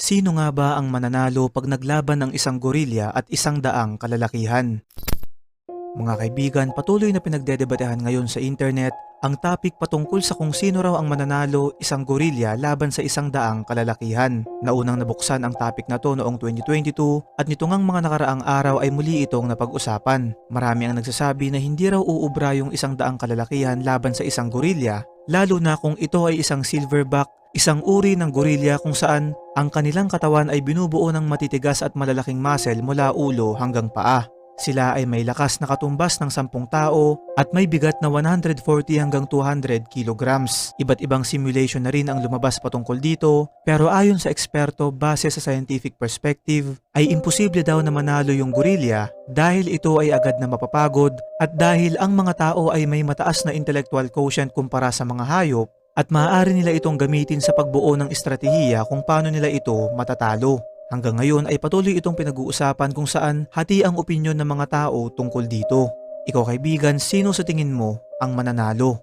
Sino nga ba ang mananalo pag naglaban ng isang gorilya at 100 kalalakihan? Mga kaibigan, patuloy na pinagdedebatehan ngayon sa internet ang topic patungkol sa kung sino raw ang mananalo, isang gorilya laban sa 100 kalalakihan. Naunang nabuksan ang topic na to noong 2022 at nito ngang mga nakaraang araw ay muli itong napag-usapan. Marami ang nagsasabi na hindi raw uubra yung 100 kalalakihan laban sa isang gorilya, lalo na kung ito ay isang silverback, isang uri ng gorilya kung saan ang kanilang katawan ay binubuo ng matitigas at malalaking muscle mula ulo hanggang paa. Sila ay may lakas na katumbas ng 10 tao at may bigat na 140 hanggang 200 kilograms. Iba't ibang simulation na rin ang lumabas patungkol dito, pero ayon sa eksperto base sa scientific perspective ay imposible daw na manalo yung gorilya dahil ito ay agad na mapapagod at dahil ang mga tao ay may mataas na intellectual quotient kumpara sa mga hayop at maaari nila itong gamitin sa pagbuo ng estratehiya kung paano nila ito matatalo. Hanggang ngayon ay patuloy itong pinag-uusapan kung saan hati ang opinyon ng mga tao tungkol dito. Ikaw kaibigan, sino sa tingin mo ang mananalo?